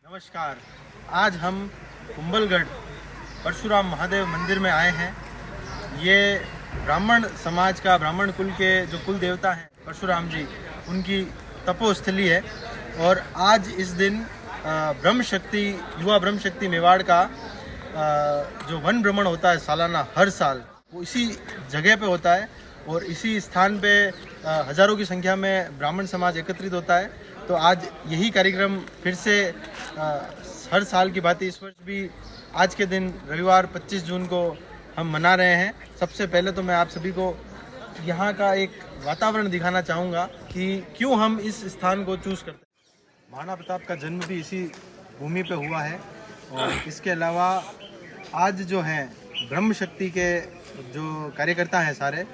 नमस्कार। आज हम कुंभलगढ़ परशुराम महादेव मंदिर में आए हैं। ये ब्राह्मण समाज का, ब्राह्मण कुल के जो कुल देवता हैं परशुराम जी, उनकी तपोस्थली है। और आज इस दिन ब्रह्म शक्ति, युवा ब्रह्म शक्ति मेवाड़ का जो वन भ्रमण होता है सालाना, हर साल वो इसी जगह पे होता है। और इसी स्थान पे हजारों की संख्या में ब्राह्मण समाज एकत्रित होता है। तो आज यही कार्यक्रम फिर से हर साल की बात इस वर्ष भी आज के दिन रविवार 25 जून को हम मना रहे हैं। सबसे पहले तो मैं आप सभी को यहाँ का एक वातावरण दिखाना चाहूँगा कि क्यों हम इस स्थान को चूज़ करते हैं। महाराणा प्रताप का जन्म भी इसी भूमि पे हुआ है। और इसके अलावा आज जो है ब्रह्म शक्ति के जो कार्यकर्ता हैं सारे,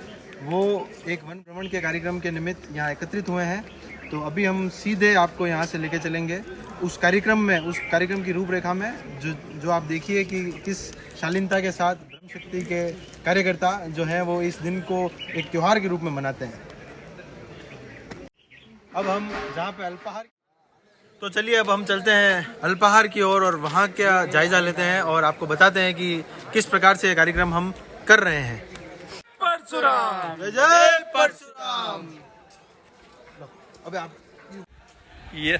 वो एक वन भ्रमण के कार्यक्रम के निमित्त यहाँ एकत्रित हुए हैं। तो अभी हम सीधे आपको यहाँ से लेके चलेंगे उस कार्यक्रम में, उस कार्यक्रम की रूपरेखा में, जो आप देखिए कि किस शालीनता के साथ ब्रह्म शक्ति के कार्यकर्ता जो हैं वो इस दिन को एक त्यौहार के रूप में मनाते हैं। अब हम जहाँ पे अल्पाहार, तो चलिए अब हम चलते हैं अल्पाहार की ओर और वहाँ का जायजा लेते हैं और आपको बताते हैं कि किस प्रकार से ये कार्यक्रम हम कर रहे हैं। परशुराम जय जय परशुराम। अबे आप ये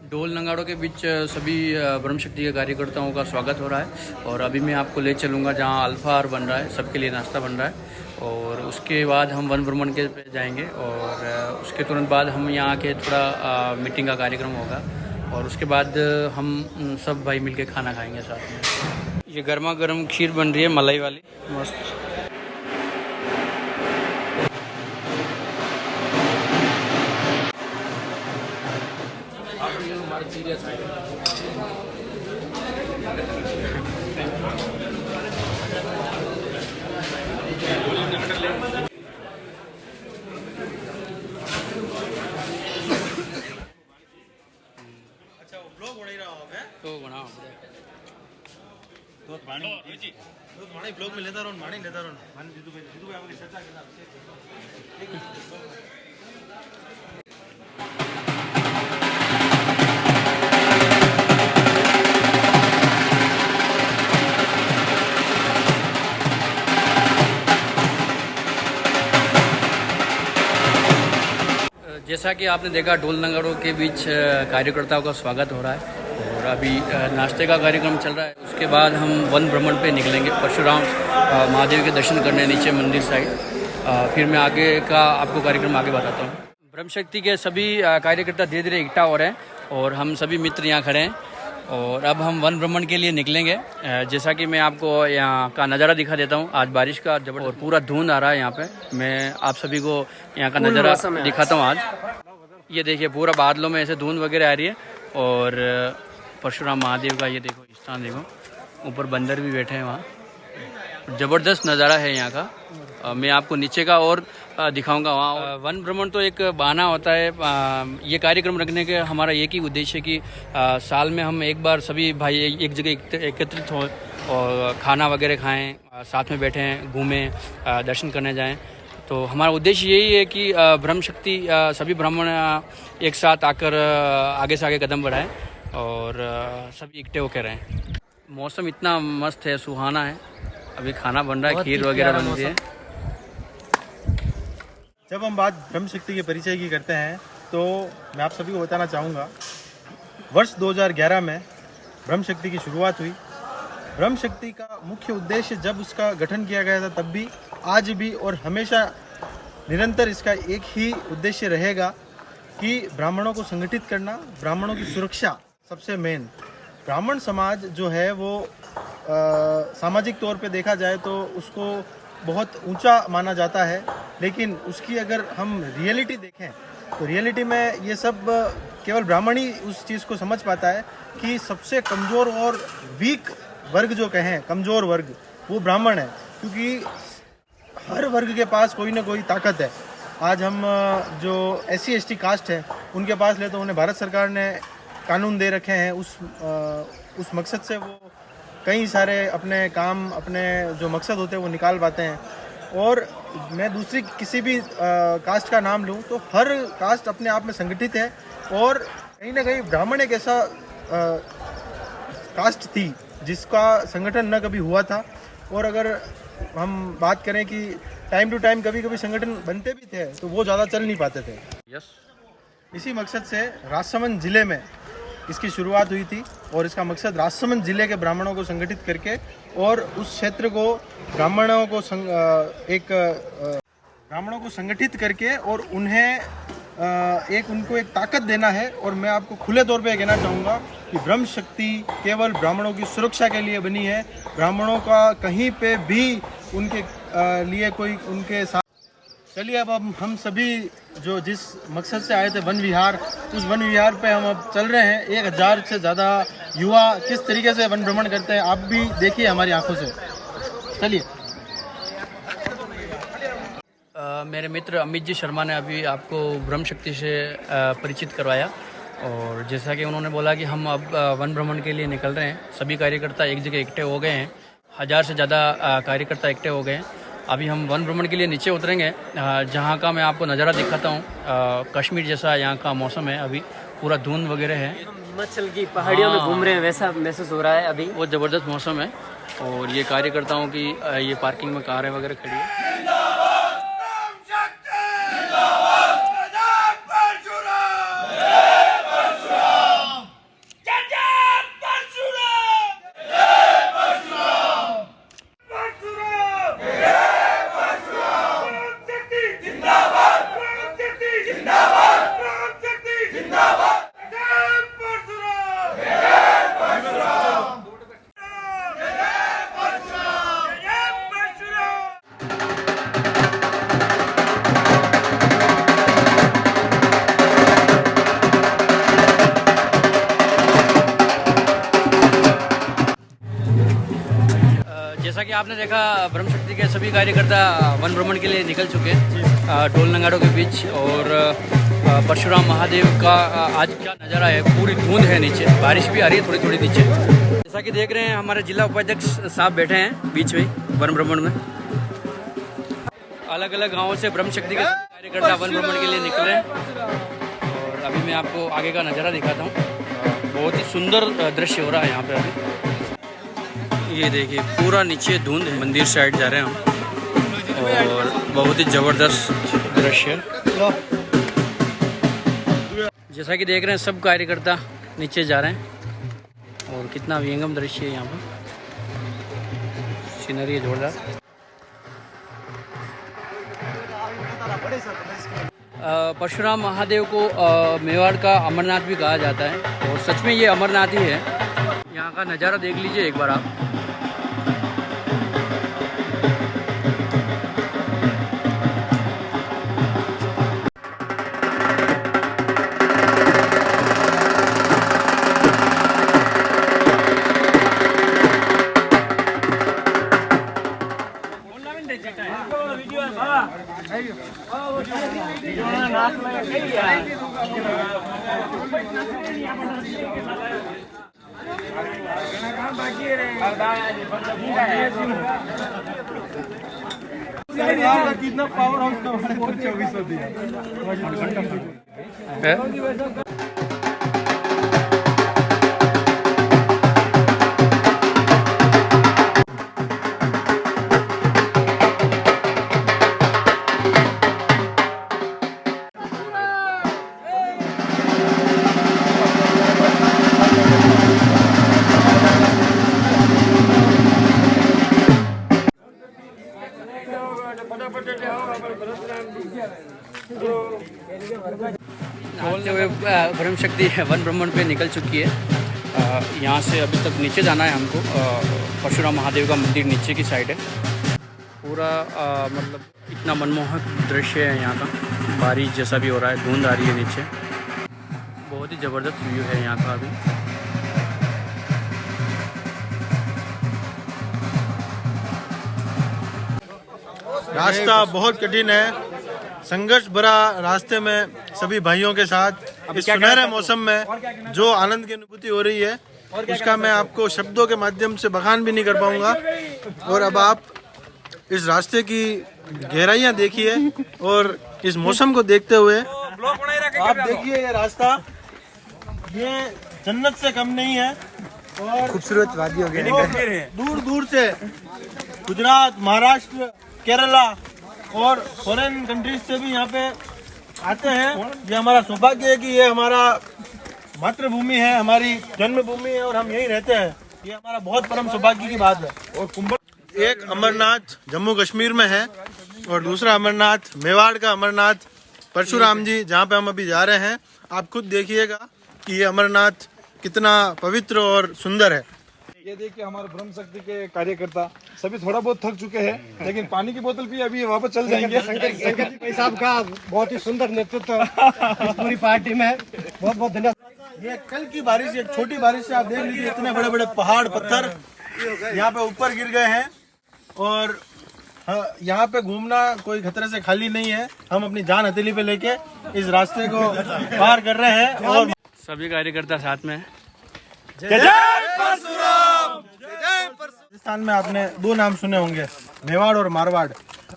ढोल नगाड़ों के बीच सभी ब्रह्म शक्ति के कार्यकर्ताओं का स्वागत हो रहा है। और अभी मैं आपको ले चलूँगा जहाँ अल्फाहार बन रहा है, सबके लिए नाश्ता बन रहा है। और उसके बाद हम वन भ्रमण के पे जाएंगे और उसके तुरंत बाद हम यहाँ के थोड़ा मीटिंग का कार्यक्रम होगा। और उसके बाद हम सब भाई मिलके खाना खाएंगे साथ में। ये गर्मा गर्म खीर बन रही है, मलाई वाली, मस्त। अच्छा वो ब्लॉग बना रहा हूँ मैं तो बना तो माने ब्लॉग में लेता रहूँ, माने लेता रहूँ। मान जीतू भाई आपकी चर्चा करना। जैसा कि आपने देखा, ढोल नगाड़ों के बीच कार्यकर्ताओं का स्वागत हो रहा है। और अभी नाश्ते का कार्यक्रम चल रहा है। उसके बाद हम वन भ्रमण पे निकलेंगे, परशुराम महादेव के दर्शन करने नीचे मंदिर साइड। फिर मैं आगे का आपको कार्यक्रम आगे बताता हूँ। ब्रह्म शक्ति के सभी कार्यकर्ता धीरे धीरे इकट्ठा हो रहे हैं और हम सभी मित्र यहाँ खड़े हैं। और अब हम वन भ्रमण के लिए निकलेंगे। जैसा कि मैं आपको यहाँ का नज़ारा दिखा देता हूँ। आज बारिश का जबरदस्त और पूरा धुंध आ रहा है यहाँ पे। मैं आप सभी को यहाँ का नज़ारा दिखाता हूँ आज। ये देखिए, पूरा बादलों में ऐसे धुंध वगैरह आ रही है। और परशुराम महादेव का ये देखो स्थान, देखो ऊपर बंदर भी बैठे हैं वहाँ। ज़बरदस्त नज़ारा है यहाँ का। मैं आपको नीचे का और दिखाऊंगा वहाँ। वन भ्रमण तो एक बहाना होता है। ये कार्यक्रम रखने के हमारा एक ही उद्देश्य है कि साल में हम एक बार सभी भाई एक जगह एकत्रित हो और खाना वगैरह खाएं, साथ में बैठें, घूमें, दर्शन करने जाएं। तो हमारा उद्देश्य यही है कि ब्रह्म शक्ति सभी ब्राह्मण एक साथ आकर आगे से आगे कदम बढ़ाएं और सभी इकट्ठे होकर रहें। मौसम इतना मस्त है, सुहाना है। अभी खाना बन रहा है, खीर वगैरह बन रही है। जब हम बात ब्रह्म शक्ति के परिचय की करते हैं तो मैं आप सभी को बताना चाहूँगा, वर्ष 2011 में ब्रह्म शक्ति की शुरुआत हुई। ब्रह्म शक्ति का मुख्य उद्देश्य जब उसका गठन किया गया था तब भी, आज भी और हमेशा निरंतर इसका एक ही उद्देश्य रहेगा कि ब्राह्मणों को संगठित करना, ब्राह्मणों की सुरक्षा सबसे मेन। ब्राह्मण समाज जो है वो सामाजिक तौर पे देखा जाए तो उसको बहुत ऊंचा माना जाता है, लेकिन उसकी अगर हम रियलिटी देखें तो रियलिटी में ये सब केवल ब्राह्मण ही उस चीज़ को समझ पाता है कि सबसे कमज़ोर और वीक वर्ग जो कहें, कमज़ोर वर्ग, वो ब्राह्मण है। क्योंकि हर वर्ग के पास कोई ना कोई ताकत है। आज हम जो SC ST कास्ट है उनके पास ले तो उन्हें भारत सरकार ने कानून दे रखे हैं, उस मकसद से वो कई सारे अपने काम, अपने जो मकसद होते हैं वो निकाल पाते हैं। और मैं दूसरी किसी भी कास्ट का नाम लूँ तो हर कास्ट अपने आप में संगठित है, और कहीं ना कहीं ब्राह्मण एक ऐसा कास्ट थी जिसका संगठन न कभी हुआ था। और अगर हम बात करें कि टाइम टू टाइम कभी कभी संगठन बनते भी थे तो वो ज़्यादा चल नहीं पाते थे। यस। इसी मकसद से राजसमंद जिले में इसकी शुरुआत हुई थी, और इसका मकसद राजसमंद जिले के ब्राह्मणों को संगठित करके और उस क्षेत्र को ब्राह्मणों को संगठित करके और उन्हें उनको एक ताकत देना है। और मैं आपको खुले तौर पे कहना चाहूँगा कि ब्रह्म शक्ति केवल ब्राह्मणों की सुरक्षा के लिए बनी है। ब्राह्मणों का कहीं पे भी उनके लिए कोई उनके साथ। चलिए अब हम सभी जो जिस मकसद से आए थे वन विहार, उस वन विहार पे हम अब चल रहे हैं। 1000 से ज़्यादा युवा किस तरीके से वन भ्रमण करते हैं आप भी देखिए हमारी आंखों से। चलिए। मेरे मित्र अमित जी शर्मा ने अभी आपको ब्रह्म शक्ति से परिचित करवाया, और जैसा कि उन्होंने बोला कि हम अब वन भ्रमण के लिए निकल रहे हैं। सभी कार्यकर्ता एक जगह इकट्ठे हो गए हैं, 1000 से ज़्यादा कार्यकर्ता इकट्ठे हो गए हैं। अभी हम वन भ्रमण के लिए नीचे उतरेंगे, जहाँ का मैं आपको नज़ारा दिखाता हूँ। कश्मीर जैसा यहाँ का मौसम है, अभी पूरा धुंध वगैरह है, हिमाचल की पहाड़ियों में घूम रहे हैं वैसा महसूस हो रहा है अभी। बहुत ज़बरदस्त मौसम है। और ये कार्यकर्ताओं की ये पार्किंग में कारें वगैरह खड़ी है। जैसा कि आपने देखा, ब्रह्म शक्ति के सभी कार्यकर्ता वन भ्रमण के लिए निकल चुके हैं ढोल नगाड़ों के बीच। और परशुराम महादेव का आज क्या नज़ारा है, पूरी धुंध है, नीचे बारिश भी आ रही है थोड़ी थोड़ी नीचे। जैसा कि देख रहे हैं हमारे जिला उपाध्यक्ष साहब बैठे हैं बीच में वन भ्रमण में। अलग अलग गाँवों से ब्रह्म शक्ति के कार्यकर्ता वन भ्रमण के लिए निकले हैं। और अभी मैं आपको आगे का नज़ारा दिखाता हूँ। बहुत ही सुंदर दृश्य हो रहा है यहाँ पे अभी। ये देखिए पूरा नीचे धुंध है, मंदिर साइड जा रहे हैं हम, और बहुत ही ज़बरदस्त दृश्य। जैसा कि देख रहे हैं सब कार्यकर्ता नीचे जा रहे हैं, और कितना विहंगम दृश्य है यहाँ पर, सीनरी है जोरदार। परशुराम महादेव को मेवाड़ का अमरनाथ भी कहा जाता है, और सच में ये अमरनाथ ही है। यहाँ का नज़ारा देख लीजिए एक बार आप। कितना पावर हाउस का 2400 दिया। बोलते हुए ब्रह्म शक्ति वन भ्रमण पे निकल चुकी है। यहाँ से अभी तक नीचे जाना है हमको। परशुराम महादेव का मंदिर नीचे की साइड है। पूरा मतलब इतना मनमोहक दृश्य है यहाँ का, बारिश जैसा भी हो रहा है, धुंध आ रही है नीचे, बहुत ही ज़बरदस्त व्यू है यहाँ का अभी। रास्ता बहुत कठिन है, संघर्ष भरा रास्ते में सभी भाइयों के साथ इस सुनहरे मौसम में जो आनंद की अनुभूति हो रही है उसका मैं आपको शब्दों के माध्यम से बखान भी नहीं कर पाऊंगा। और अब आप इस रास्ते की गहराइयां देखिए और इस मौसम को देखते हुए आप देखिए ये रास्ता ये जन्नत से कम नहीं है। और खूबसूरत वादियों के दूर दूर से गुजरात, महाराष्ट्र, केरला और फॉरेन कंट्रीज से भी यहाँ पे आते हैं। ये हमारा सौभाग्य है कि ये हमारा मातृभूमि है, हमारी जन्मभूमि है और हम यहीं रहते हैं। ये हमारा बहुत परम सौभाग्य की बात है। और कुंभल एक अमरनाथ जम्मू कश्मीर में है और दूसरा अमरनाथ मेवाड़ का अमरनाथ परशुराम जी जहाँ पे हम अभी जा रहे हैं। आप खुद देखिएगा कि ये अमरनाथ कितना पवित्र और सुंदर है। ये देखिए हमारे ब्रह्म शक्ति के कार्यकर्ता सभी थोड़ा बहुत थक चुके हैं लेकिन पानी की बोतल भी अभी वापस चल जाएंगे। शंकर जी भाई साहब का बहुत ही सुंदर नेतृत्व इस पूरी पार्टी में, बहुत बहुत धन्यवाद। ये कल की बारिश, एक छोटी बारिश से आप देख लीजिए इतने बड़े बड़े पहाड़ पत्थर यहाँ पे ऊपर गिर गए हैं। और यहाँ पे घूमना कोई खतरे से खाली नहीं है। हम अपनी जान हथेली पे लेके इस रास्ते को पार कर रहे हैं। और सभी कार्यकर्ता साथ में हैं। राजस्थान में आपने दो नाम सुने होंगे, मेवाड़ और मारवाड़।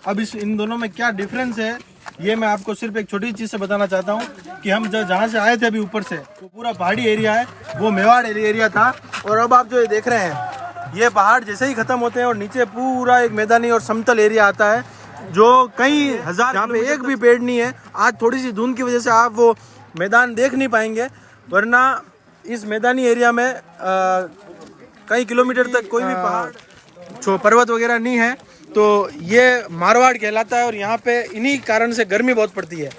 अब इन दोनों में क्या डिफरेंस है ये मैं आपको सिर्फ एक छोटी चीज से बताना चाहता हूँ कि हम जहाँ से आए थे अभी ऊपर से वो पूरा पहाड़ी एरिया है, वो मेवाड़ एरिया था। और अब आप जो ये देख रहे हैं ये पहाड़ जैसे ही खत्म होते हैं और नीचे पूरा एक मैदानी और समतल एरिया आता है जो कई हजार, जहाँ पे एक भी पेड़ नहीं है। आज थोड़ी सी धुंध की वजह से आप वो मैदान देख नहीं पाएंगे, वरना इस मैदानी एरिया में कई किलोमीटर तक कोई भी पहाड़ पर्वत वगैरह नहीं है। तो ये मारवाड़ कहलाता है और यहाँ पे इन्हीं कारण से गर्मी बहुत पड़ती है।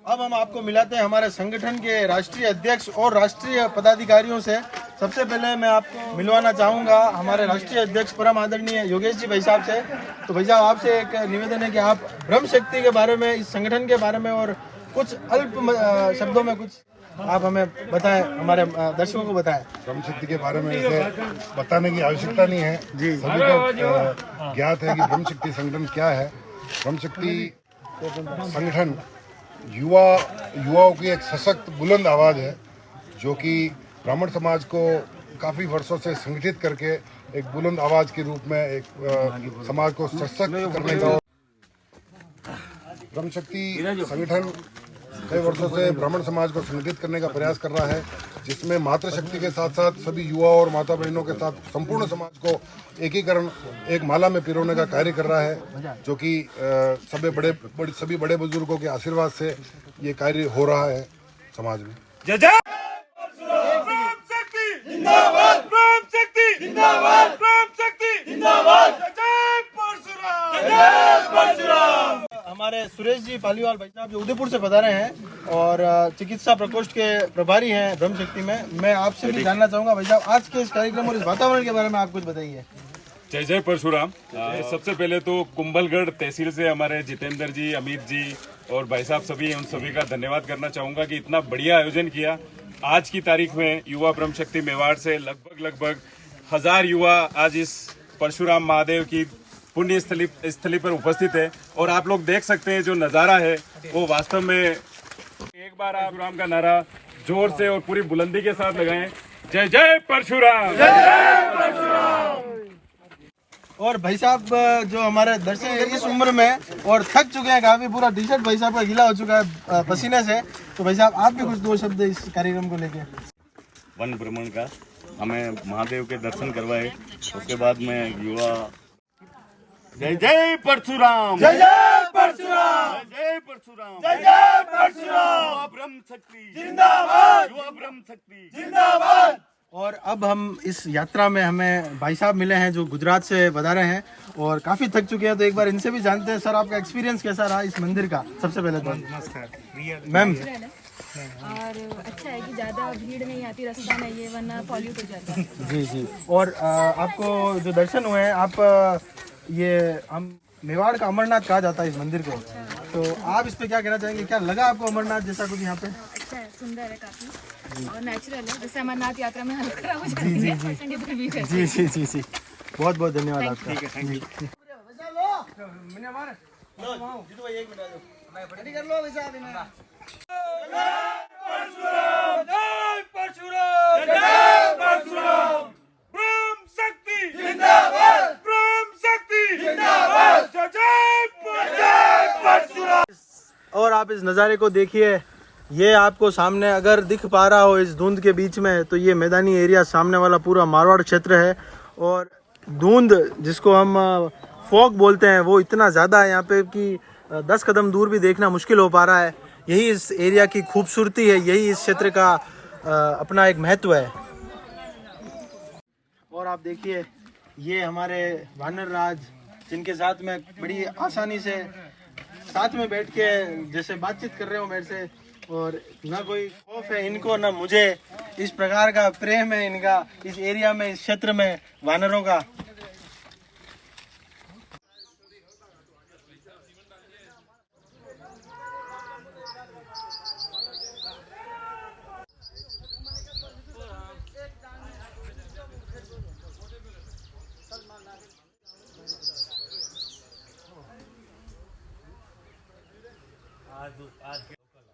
अब हम आपको मिलाते हैं हमारे संगठन के राष्ट्रीय अध्यक्ष और राष्ट्रीय पदाधिकारियों से। सबसे पहले मैं आपको मिलवाना चाहूँगा हमारे राष्ट्रीय अध्यक्ष परम आदरणीय योगेश जी भाई साहब से। तो भाई साहब आपसे एक निवेदन है कि आप ब्रह्म शक्ति के बारे में, इस संगठन के बारे में और कुछ अल्प शब्दों में कुछ आप हमें बताएं, हमारे दर्शकों को बताएं। ब्रह्म शक्ति के बारे में इसे बताने की आवश्यकता नहीं है जी, सभी को ज्ञात है कि ब्रह्म शक्ति संगठन क्या है। ब्रह्म शक्ति संगठन युवाओं की एक सशक्त बुलंद आवाज है जो कि ब्राह्मण समाज को काफी वर्षों से संगठित करके एक बुलंद आवाज के रूप में एक समाज को सशक्त करने का ब्रह्म शक्ति संगठन कई वर्षों से ब्राह्मण समाज को संगठित करने का प्रयास कर रहा है, जिसमें मातृशक्ति के साथ साथ सभी युवा और माता बहनों के साथ संपूर्ण समाज को एकीकरण एक माला में पिरोने का कार्य कर रहा है, जो कि सभी बड़े बुजुर्गों के आशीर्वाद से ये कार्य हो रहा है समाज में। जय जय ब्रह्म शक्ति जिंदाबाद, ब्रह्म शक्ति जिंदाबाद, ब्रह्म शक्ति जिंदाबाद, जय परशुराम, जय परशुराम। हमारे सुरेश जी पालीवाल भाई साहब जो उदयपुर से पधारे हैं और चिकित्सा प्रकोष्ठ के प्रभारी हैं ब्रह्म शक्ति में। मैं आपसे भी जानना चाहूंगा भाई साहब आज के इस कार्यक्रम और इस वातावरण के बारे में आप कुछ बताइए। जय जय परशुराम। सबसे पहले तो कुंभलगढ़ तहसील से हमारे जितेंद्र जी, अमित जी और भाई साहब सभी, उन सभी का धन्यवाद करना चाहूँगा कि इतना बढ़िया आयोजन किया। आज की तारीख में युवा ब्रह्म शक्ति मेवाड़ से लगभग 1000 युवा आज इस परशुराम महादेव की पुण्य स्थली पर उपस्थित है। और आप लोग देख सकते हैं जो नज़ारा है वो वास्तव में, एक बार आप परशुराम का नारा जोर से और पूरी बुलंदी के साथ लगाएं, जय जय परशुराम, जय जय परशुराम। और भाई साहब जो हमारे दर्शन इस उम्र में और थक चुके हैं काफी, पूरा टी शर्ट भाई साहब का गीला हो चुका है पसीने से। तो भाई साहब आप भी कुछ दो शब्द इस कार्यक्रम को लेके। वन भ्रमण का हमें महादेव के दर्शन करवाए, उसके बाद में युवा जय जय परशुराम, जय जय परशुराम, जय परशुराम, जय जय परशुराम, युवा ब्रह्म शक्ति जिंदाबाद, युवा ब्रह्म शक्ति जिंदाबाद। और अब हम इस यात्रा में हमें भाई साहब मिले हैं जो गुजरात से पधारे हैं और काफी थक चुके हैं। तो एक बार इनसे भी जानते हैं, सर आपका एक्सपीरियंस कैसा रहा इस मंदिर का? सबसे पहले तो मैम। और अच्छा है कि ज़्यादा भीड़ नहीं आती, रास्ता नहीं है वरना पॉल्यूट हो जाता है। जी जी। और आपको जो दर्शन हुए हैं, आप ये हम मेवाड़ का अमरनाथ कहा जाता है इस मंदिर को, तो आप इस पे क्या कहना चाहेंगे? क्या लगा आपको अमरनाथ जैसा कुछ यहाँ पे? अच्छा है। सुंदर है काफी और नेचुरल है, जैसे अमरनाथ यात्रा में हल्का हो जाती है इधर भी वैसे। जी बहुत बहुत धन्यवाद आपका। ठीक है, थैंक यू। और आप इस नज़ारे को देखिए, ये आपको सामने अगर दिख पा रहा हो इस धुंध के बीच में, तो ये मैदानी एरिया सामने वाला पूरा मारवाड़ क्षेत्र है। और धुंध जिसको हम फॉग बोलते हैं वो इतना ज़्यादा है यहाँ पे कि 10 कदम दूर भी देखना मुश्किल हो पा रहा है। यही इस एरिया की खूबसूरती है, यही इस क्षेत्र का अपना एक महत्व है। और आप देखिए ये हमारे वानर राज, जिनके साथ में बड़ी आसानी से साथ में बैठ के जैसे बातचीत कर रहे हो मेरे से, और ना कोई खौफ है इनको ना मुझे। इस प्रकार का प्रेम है इनका इस एरिया में, इस क्षेत्र में वानरों का।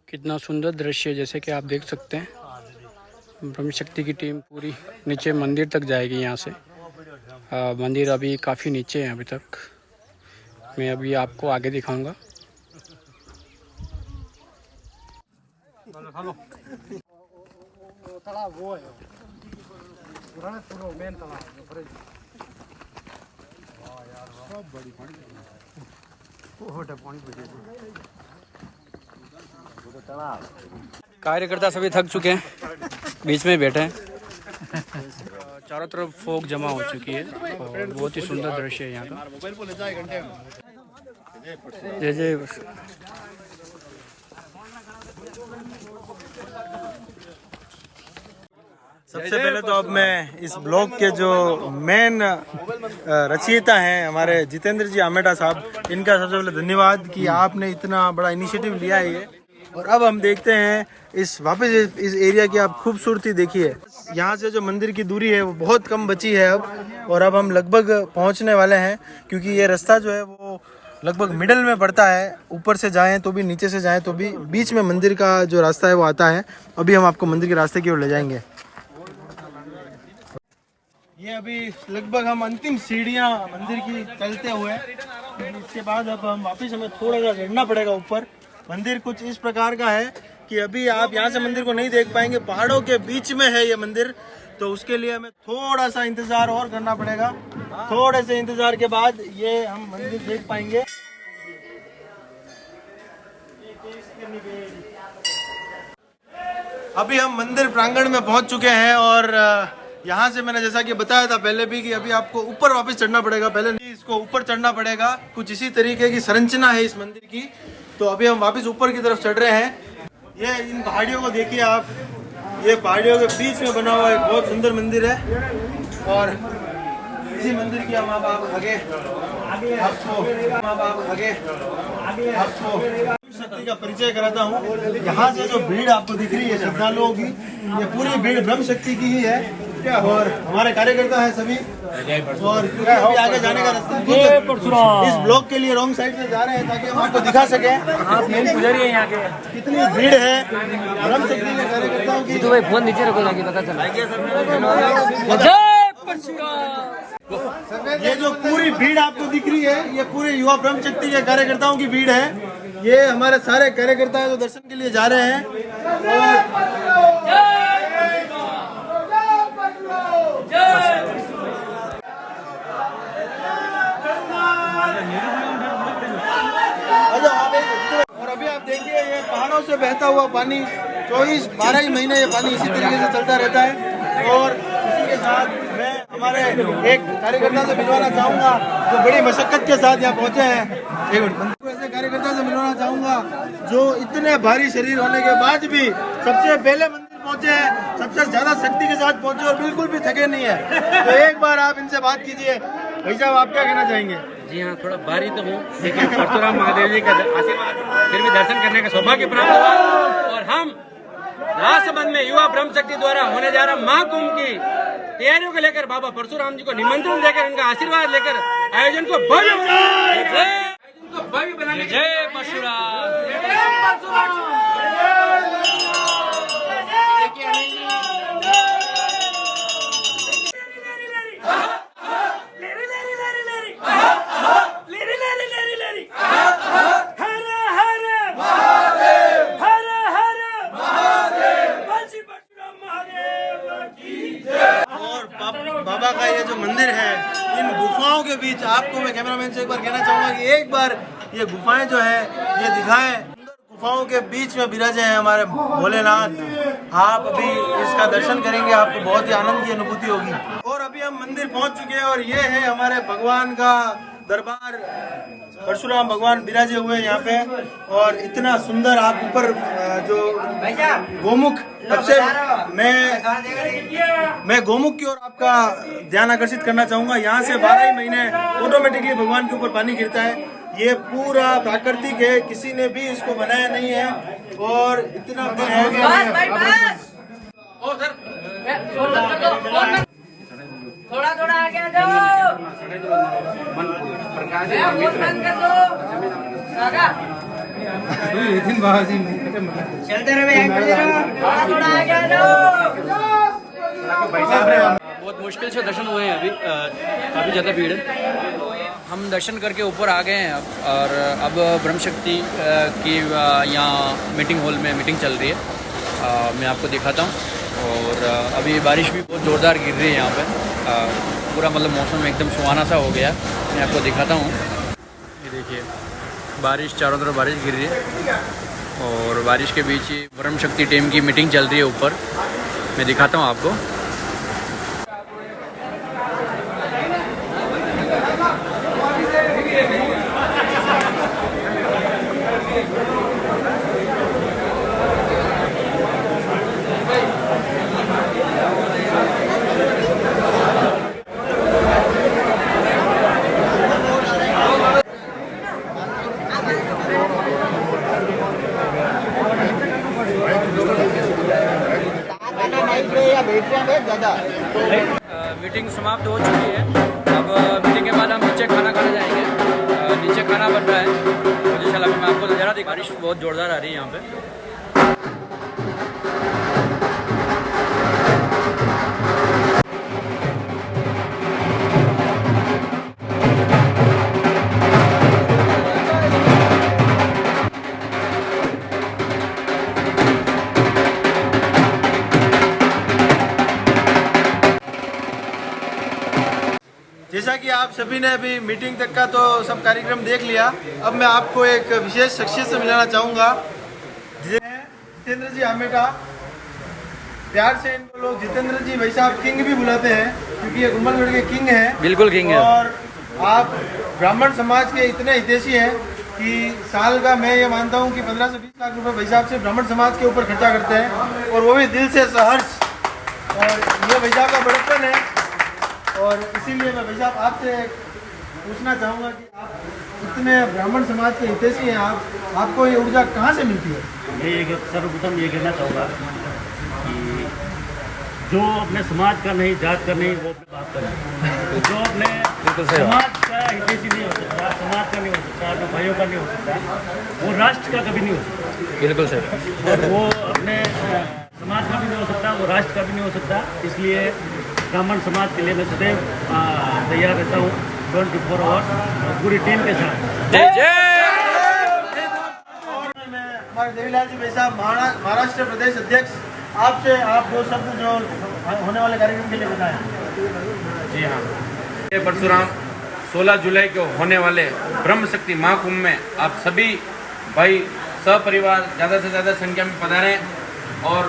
कितना सुंदर दृश्य है, जैसे कि आप देख सकते हैं। ब्रह्म शक्ति की टीम पूरी नीचे मंदिर तक जाएगी यहाँ से। मंदिर अभी काफ़ी नीचे है अभी तक। मैं अभी आपको आगे दिखाऊंगा। कार्यकर्ता सभी थक चुके हैं, बीच में बैठे हैं। चारों तरफ फोक जमा हो चुकी है और बहुत ही सुंदर दृश्य है यहाँ का। जय जय। सबसे पहले तो अब मैं इस ब्लॉग के जो मेन रचयिता हैं हमारे जितेंद्र जी आमेटा साहब, इनका सबसे पहले धन्यवाद कि आपने इतना बड़ा इनिशिएटिव लिया है ये। और अब हम देखते हैं वापस इस एरिया की आप खूबसूरती देखिए। यहाँ से जो मंदिर की दूरी है वो बहुत कम बची है अब, और अब हम लगभग पहुँचने वाले हैं, क्योंकि ये रास्ता जो है वो लगभग मिडल में पड़ता है। ऊपर से जाएं तो भी, नीचे से जाएं तो भी, बीच में मंदिर का जो रास्ता है वो आता है। अभी हम आपको मंदिर के रास्ते की ओर ले जाएंगे। ये अभी लगभग हम अंतिम सीढ़ियाँ मंदिर की चलते हुए, इसके बाद अब हम वापस हमें थोड़ा सा चढ़ना पड़ेगा ऊपर। मंदिर कुछ इस प्रकार का है कि अभी आप यहाँ से मंदिर को नहीं देख पाएंगे, पहाड़ों के बीच में है ये मंदिर, तो उसके लिए हमें थोड़ा सा इंतजार और करना पड़ेगा। थोड़े से इंतजार के बाद ये हम मंदिर देख पाएंगे। अभी हम मंदिर प्रांगण में पहुंच चुके हैं और यहाँ से मैंने जैसा कि बताया था पहले भी कि अभी आपको ऊपर वापस चढ़ना पड़ेगा। पहले नहीं, इसको ऊपर चढ़ना पड़ेगा। कुछ इसी तरीके की संरचना है इस मंदिर की। तो अभी हम वापस ऊपर की तरफ चढ़ रहे हैं। ये इन पहाड़ियों को देखिए आप, ये पहाड़ियों के बीच में बना हुआ एक बहुत सुंदर मंदिर है। और इसी मंदिर की हम आप आपको शक्ति का परिचय कराता हूँ। यहाँ से जो भीड़ आपको दिख रही है श्रद्धालुओं की, ये पूरी भीड़ ब्रह्म शक्ति की ही है और हमारे कार्यकर्ता है सभी। और अभी आगे जाने का रास्ता इस ब्लॉक के लिए रॉन्ग साइड से जा रहे हैं ताकि हम आपको दिखा सके यहाँ के कितनी भीड़ है ब्रह्म शक्ति के कार्यकर्ताओं की। तो भाई फोन नीचे रखो ताकि पता चले। ये जो पूरी भीड़ आपको दिख रही है, ये पूरे युवा ब्रह्म शक्ति के कार्यकर्ताओं की भीड़ है। ये हमारे सारे कार्यकर्ता हैं जो दर्शन के लिए जा रहे हैं। और अभी आप देखिए ये पहाड़ों से बहता हुआ पानी 12 ही महीने ये पानी इसी तरीके से चलता रहता है। और इसी के साथ मैं हमारे एक कार्यकर्ता से मिलवाना चाहूँगा जो बड़ी मशक्कत के साथ यहाँ पहुँचे हैं। एक मिनट, ऐसे कार्यकर्ता से मिलवाना चाहूँगा जो इतने भारी शरीर होने के बाद भी सबसे पहले मंदिर पहुँचे हैं, सबसे ज्यादा शक्ति के साथ पहुँचे और बिल्कुल भी थके नहीं है। तो एक बार आप इनसे बात कीजिए। भाई साहब, आप क्या कहना चाहेंगे? जी हाँ, थोड़ा भारी तो हूँ, लेकिन परशुराम महादेव जी का आशीर्वाद फिर भी दर्शन करने का सौभाग्य प्राप्त हुआ। और हम राजसमंद में युवा ब्रह्म शक्ति द्वारा होने जा रहा महाकुंभ की तैयारियों को लेकर बाबा परशुराम जी को निमंत्रण देकर इनका आशीर्वाद लेकर आयोजन को भव्य बनाने जय परशुराम। बाबा का ये जो मंदिर है, इन गुफाओं के बीच आपको मैं कैमरामैन से एक बार कहना चाहूंगा कि एक बार ये गुफाएं जो है ये दिखाएं। गुफाओं के बीच में विराजे हैं हमारे भोलेनाथ। आप अभी इसका दर्शन करेंगे, आपको बहुत ही आनंद की अनुभूति होगी। और अभी हम मंदिर पहुंच चुके हैं और ये है हमारे भगवान का दरबार। परशुराम भगवान विराजे हुए यहाँ पे और इतना सुंदर आप ऊपर जो गोमुख, सबसे मैं गोमुख की ओर आपका ध्यान आकर्षित करना चाहूंगा। यहाँ से 12 ही महीने ऑटोमेटिकली भगवान के ऊपर पानी गिरता है। ये पूरा प्राकृतिक है, किसी ने भी इसको बनाया नहीं है और इतना थोड़ा थोड़ा आगे आ जाओ। चलते रहे, थोड़ा आगे आ जाओ। बहुत मुश्किल से दर्शन हुए हैं अभी, काफ़ी ज़्यादा भीड़ है। हम दर्शन करके ऊपर आ गए हैं अब, और अब ब्रह्म शक्ति की यहाँ मीटिंग हॉल में मीटिंग चल रही है। मैं आपको दिखाता हूँ। और अभी बारिश भी बहुत ज़ोरदार गिर रही है यहाँ पे। पूरा मतलब मौसम एकदम सुहाना सा हो गया। मैं आपको दिखाता हूँ, ये देखिए बारिश, चारों तरफ बारिश गिर रही है और बारिश के बीच ही ब्रह्म शक्ति टीम की मीटिंग चल रही है ऊपर। मैं दिखाता हूँ आपको। मीटिंग समाप्त हो चुकी है। अब मीटिंग के बाद हम नीचे खाना खाने जाएंगे। नीचे खाना बन रहा है। मुझे चला मैं आपको नज़ारा दिखा। बारिश बहुत ज़ोरदार आ रही है यहाँ पे। जैसा कि आप सभी ने अभी मीटिंग तक का तो सब कार्यक्रम देख लिया, अब मैं आपको एक विशेष शख्सियत से मिलाना चाहूँगा। जितेंद्र जी आमेटा, प्यार से इनको लोग जितेंद्र जी भाई साहब किंग भी बुलाते हैं, क्योंकि ये कुंभलगढ़ के किंग हैं। बिल्कुल किंग है। और आप ब्राह्मण समाज के इतने हितैषी हैं कि साल का मैं ये मानता हूँ कि 15 से 20 लाख रुपए भाई साहब से ब्राह्मण समाज के ऊपर खर्चा करते हैं, और वो भी दिल से सहर्ष। और ये भाई साहब का बड़प्पन है। और इसीलिए मैं भाई साहब आपसे पूछना चाहूँगा कि आप इतने ब्राह्मण समाज के हितैषी हैं, आपको ये ऊर्जा कहाँ से मिलती है? मैं सर्वप्रथम ये कहना चाहूँगा कि जो अपने समाज का नहीं, जात का नहीं, वो अपने बाप का नहीं। जो अपने समाज का हितैषी नहीं हो सकता, समाज का नहीं हो सकता, अपने भाइयों का नहीं हो सकता, वो राष्ट्र का कभी नहीं हो सकता। बिल्कुल सर। और वो अपने समाज का भी नहीं हो सकता, वो राष्ट्र का भी नहीं हो सकता। इसलिए ब्राह्मण समाज के लिए मैं सदैव तैयार रहता हूँ 24 आवर्स पूरी टीम के साथ। जय जय। हमारे देवीलाल जी भाई साहब, महाराष्ट्र प्रदेश अध्यक्ष, आपसे आप दो शब्द जो होने वाले कार्यक्रम के लिए बताएं। जी हाँ, परशुराम 16 जुलाई को होने वाले ब्रह्म शक्ति महाकुंभ में आप सभी भाई सपरिवार ज़्यादा से ज़्यादा संख्या में पधारें और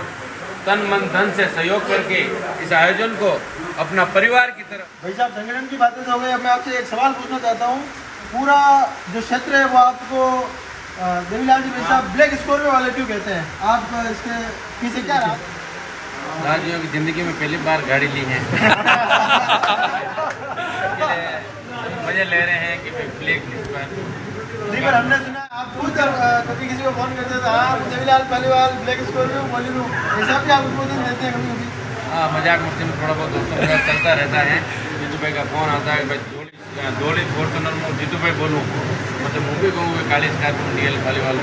तन मन धन से सहयोग करके इस आयोजन को अपना परिवार की तरह। भाई साहब संगठन की बातें तो हो गई, अब मैं आपसे एक सवाल पूछना चाहता हूँ। पूरा जो क्षेत्र है वो आपको देवीलाल जी भाई साहब ब्लैक स्कॉर्पियो वाले क्यों कहते हैं? आप इसके पीछे क्या रहा? राजियों की जिंदगी में पहली बार गाड़ी ली है। मजे ले रहे हैं कि ब्लैक जी, पर हमने सुना आप खुद कभी किसी को फोन करते हैं तो हाँ जमीलाल पहलीवाल ब्लैक स्कॉर्पियो बोलिनो ऐसा भी आप उद्बोधन देते हैं कभी कभी? हाँ, मजाक मस्ती में थोड़ा बहुत दोस्तों के साथ चलता रहता है। जीतू भाई का फोन आता है भाई धोली फॉर्चुनर में जीतू भाई बोलूँ मतलब मैं भी कहूँ काली स्कॉर्पियो डीएल पहलीवाल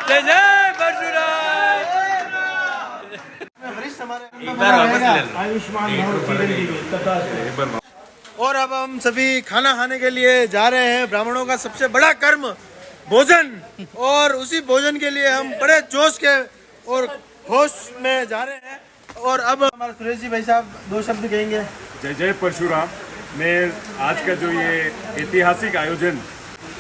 जय जय परशुराम। वरिष्ठ हमारे एक बार वापस ले लो। आयुष्मान और अब हम सभी खाना खाने के लिए जा रहे हैं। ब्राह्मणों का सबसे बड़ा कर्म भोजन, और उसी भोजन के लिए हम बड़े जोश के और होश में जा रहे हैं। और अब हमारे सुरेश जी भाई साहब 2 शब्द कहेंगे। जय जय परशुराम। मैं आज का जो ये ऐतिहासिक आयोजन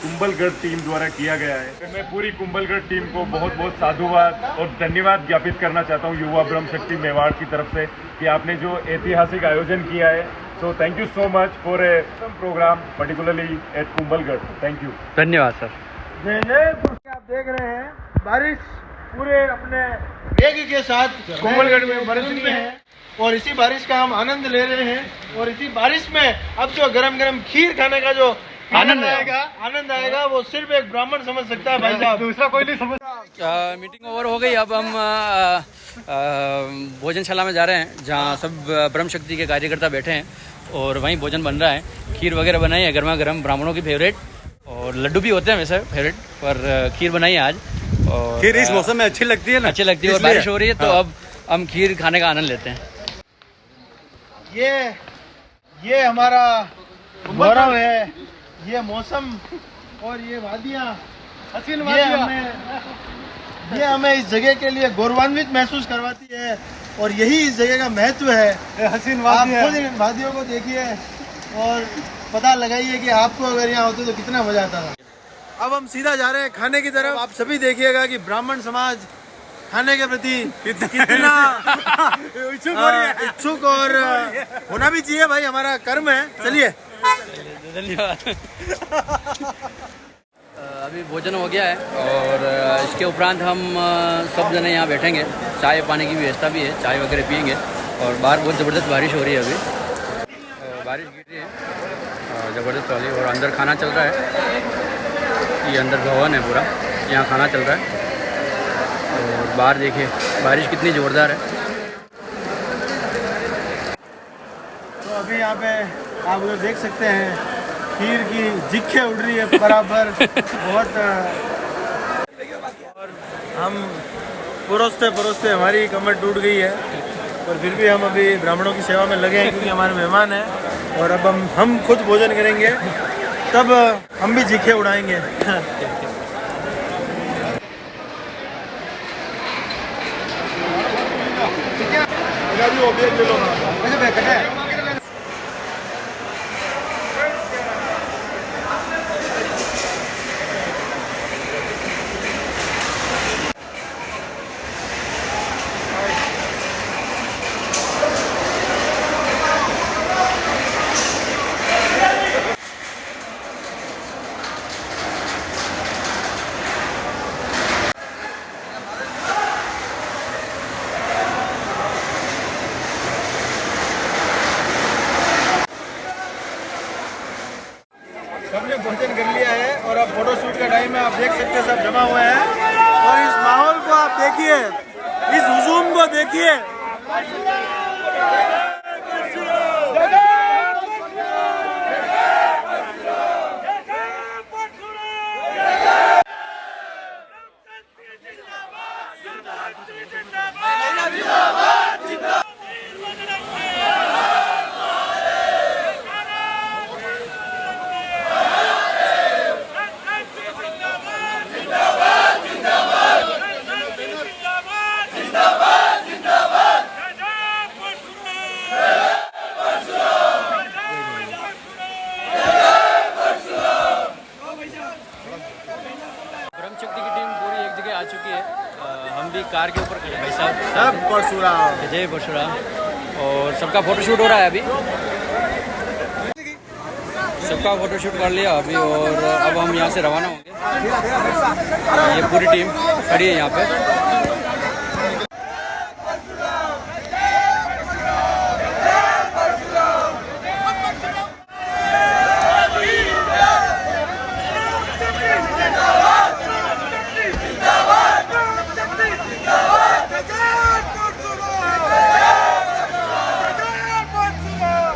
कुंभलगढ़ टीम द्वारा किया गया है, मैं पूरी कुंभलगढ़ टीम को बहुत बहुत साधुवाद और धन्यवाद ज्ञापित करना चाहता हूँ युवा ब्रह्म शक्ति मेवाड़ की तरफ से कि आपने जो ऐतिहासिक आयोजन किया है। So thank you so much for a programme particularly at Kumbhalgarh. Thank you. धन्यवाद सर। जय जय। आप देख रहे हैं बारिश पूरे अपने वेग के साथ कुंभलगढ़ में बरस रही है, और इसी बारिश का हम आनंद ले रहे हैं। और इसी बारिश में अब जो गरम गरम खीर खाने का जो आनंद आएगा वो सिर्फ एक ब्राह्मण समझ सकता है भाई साहब, दूसरा कोई नहीं समझ। मीटिंग ओवर हो गई। अब हम भोजनशाला में जा रहे हैं जहाँ सब ब्रह्म शक्ति के कार्यकर्ता बैठे हैं और वहीं भोजन बन रहा है। खीर वगैरह बनाई है गर्मा गर्म, ब्राह्मणों की फेवरेट, और लड्डू भी होते हैं वैसे फेवरेट, पर खीर बनाई है आज। और खीर इस मौसम में अच्छी लगती है ना, अच्छी लगती है, और बारिश हो रही है तो अब हम खीर खाने का आनंद लेते हैं। ये हमारा गौरव है, ये मौसम और ये वादियाँ हसीन वादियाँ ये हमें इस जगह के लिए गौरवान्वित महसूस करवाती है, और यही इस जगह का महत्व है। हसीन वादियाँ, आप खुद इन वादियों को देखिए और पता लगाइए कि आपको अगर यहाँ होते तो कितना मजा आता था। अब हम सीधा जा रहे हैं खाने की तरफ। आप सभी देखिएगा कि ब्राह्मण समाज खाने के प्रति कितना इच्छुक और होना भी चाहिए भाई, हमारा कर्म है। चलिए। धन्यवाद। अभी भोजन हो गया है और इसके उपरांत हम सब जने यहाँ बैठेंगे। चाय पानी की व्यवस्था भी है, चाय वगैरह पियेंगे। और बाहर बहुत ज़बरदस्त बारिश हो रही है, अभी बारिश गिर रही है ज़बरदस्त वाली, और अंदर खाना चल रहा है। ये अंदर भवन है पूरा, यहाँ खाना चल रहा है। और बाहर देखिए बारिश कितनी ज़ोरदार है। तो अभी यहाँ पे आप उधर देख सकते हैं खीर की जिक्के उड़ रही है बराबर बहुत। और हम परोसते हमारी कमर टूट गई है, पर फिर भी हम अभी ब्राह्मणों की सेवा में लगे हैं क्योंकि हमारे मेहमान हैं। और अब हम खुद भोजन करेंगे, तब हम भी जिक्के उड़ाएंगे। सबने भोजन कर लिया है और अब फोटो शूट का टाइम है। आप देख सकते हैं सब जमा हुए हैं, और इस माहौल को आप देखिए, इस हुजूम को देखिए। आ चुकी है। हम भी कार के ऊपर खड़े भाई साहब। सब परशुराम, जय परशुराम। और सबका फोटोशूट हो रहा है अभी, सबका फोटोशूट कर लिया अभी, और अब हम यहाँ से रवाना होंगे। ये पूरी टीम खड़ी है यहाँ पे।